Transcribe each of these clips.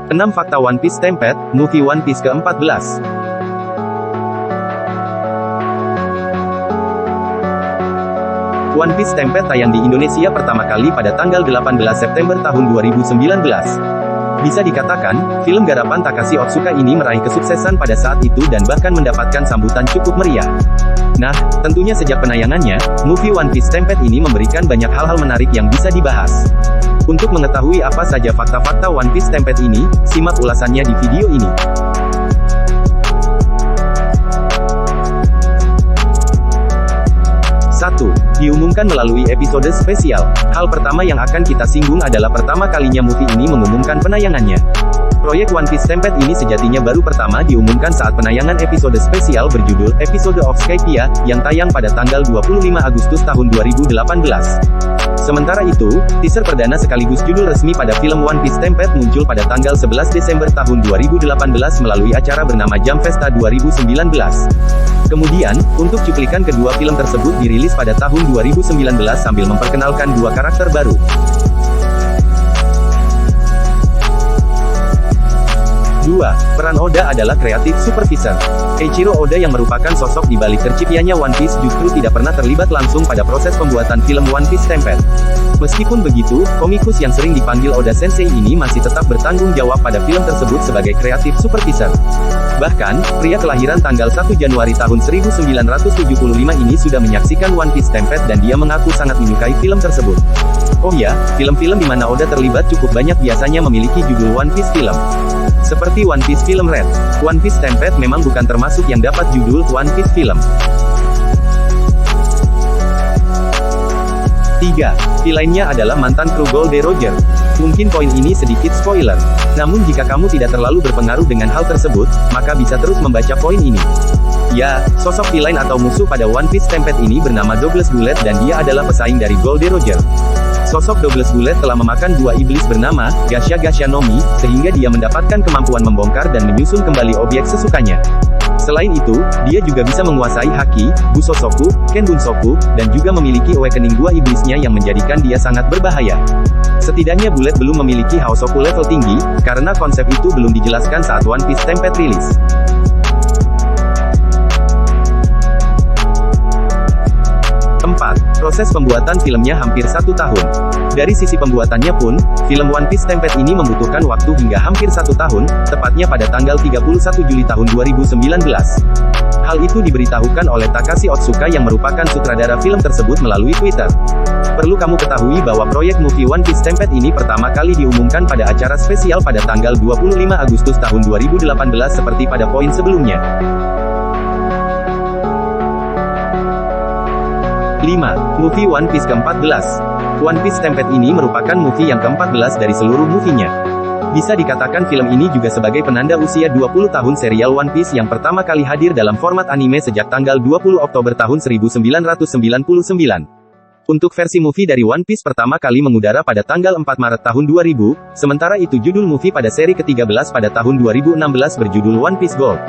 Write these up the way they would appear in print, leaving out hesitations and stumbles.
6 Fakta One Piece Stampede, Movie One Piece ke-14. One Piece Stampede tayang di Indonesia pertama kali pada tanggal 18 September tahun 2019. Bisa dikatakan, film garapan Takashi Otsuka ini meraih kesuksesan pada saat itu dan bahkan mendapatkan sambutan cukup meriah. Nah, tentunya sejak penayangannya, movie One Piece Stampede ini memberikan banyak hal-hal menarik yang bisa dibahas. Untuk mengetahui apa saja fakta-fakta One Piece Stampede ini, simak ulasannya di video ini. 1. Diumumkan melalui episode spesial. Hal pertama yang akan kita singgung adalah pertama kalinya movie ini mengumumkan penayangannya. Proyek One Piece Stampede ini sejatinya baru pertama diumumkan saat penayangan episode spesial berjudul Episode of Skypiea, yang tayang pada tanggal 25 Agustus tahun 2018. Sementara itu, teaser perdana sekaligus judul resmi pada film One Piece Stampede muncul pada tanggal 11 Desember tahun 2018 melalui acara bernama Jam Festa 2019. Kemudian, untuk cuplikan kedua film tersebut dirilis pada tahun 2019 sambil memperkenalkan dua karakter baru. 2. Peran Oda adalah kreatif supervisor. Eiichiro Oda yang merupakan sosok di balik terciptanya One Piece justru tidak pernah terlibat langsung pada proses pembuatan film One Piece Stampede. Meskipun begitu, komikus yang sering dipanggil Oda Sensei ini masih tetap bertanggung jawab pada film tersebut sebagai kreatif supervisor. Bahkan, pria kelahiran tanggal 1 Januari tahun 1975 ini sudah menyaksikan One Piece Stampede dan dia mengaku sangat menyukai film tersebut. Oh ya, film-film di mana Oda terlibat cukup banyak biasanya memiliki judul One Piece film. Seperti One Piece Film Red, One Piece Stampede memang bukan termasuk yang dapat judul One Piece Film. 3. Villainnya adalah mantan kru Gold Roger. Mungkin poin ini sedikit spoiler. Namun jika kamu tidak terlalu berpengaruh dengan hal tersebut, maka bisa terus membaca poin ini. Ya, sosok villain atau musuh pada One Piece Stampede ini bernama Douglas Bullet dan dia adalah pesaing dari Gold Roger. Sosok Douglas Bullet telah memakan dua iblis bernama Gasha Gasha Nomi, sehingga dia mendapatkan kemampuan membongkar dan menyusun kembali objek sesukanya. Selain itu, dia juga bisa menguasai Haki, Busosoku, Kenbunsoku, dan juga memiliki awakening dua iblisnya yang menjadikan dia sangat berbahaya. Setidaknya Bullet belum memiliki Haosoku level tinggi, karena konsep itu belum dijelaskan saat One Piece Stampede rilis. 4. Proses pembuatan filmnya hampir 1 tahun. Dari sisi pembuatannya pun, film One Piece Stampede ini membutuhkan waktu hingga hampir 1 tahun, tepatnya pada tanggal 31 Juli tahun 2019. Hal itu diberitahukan oleh Takashi Otsuka yang merupakan sutradara film tersebut melalui Twitter. Perlu kamu ketahui bahwa proyek movie One Piece Stampede ini pertama kali diumumkan pada acara spesial pada tanggal 25 Agustus tahun 2018 seperti pada poin sebelumnya. 5. Movie One Piece ke-14. One Piece Stampede ini merupakan movie yang ke-14 dari seluruh movie-nya. Bisa dikatakan film ini juga sebagai penanda usia 20 tahun serial One Piece yang pertama kali hadir dalam format anime sejak tanggal 20 Oktober tahun 1999. Untuk versi movie dari One Piece pertama kali mengudara pada tanggal 4 Maret tahun 2000, sementara itu judul movie pada seri ke-13 pada tahun 2016 berjudul One Piece Gold.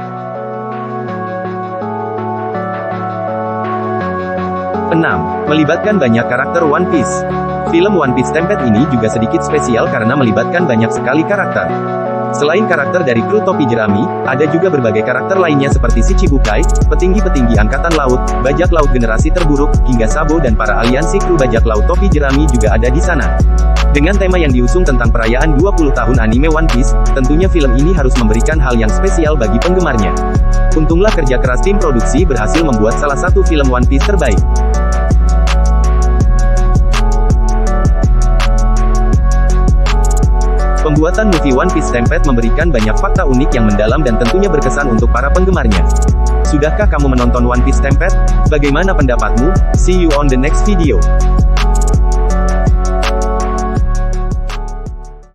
6. Melibatkan banyak karakter One Piece. Film One Piece Stampede ini juga sedikit spesial karena melibatkan banyak sekali karakter. Selain karakter dari kru topi jerami, ada juga berbagai karakter lainnya seperti Shichibukai, petinggi-petinggi angkatan laut, bajak laut generasi terburuk, hingga Sabo dan para aliansi kru bajak laut topi jerami juga ada di sana. Dengan tema yang diusung tentang perayaan 20 tahun anime One Piece, tentunya film ini harus memberikan hal yang spesial bagi penggemarnya. Untunglah kerja keras tim produksi berhasil membuat salah satu film One Piece terbaik. Pembuatan movie One Piece Stampede memberikan banyak fakta unik yang mendalam dan tentunya berkesan untuk para penggemarnya. Sudahkah kamu menonton One Piece Stampede? Bagaimana pendapatmu? See you on the next video.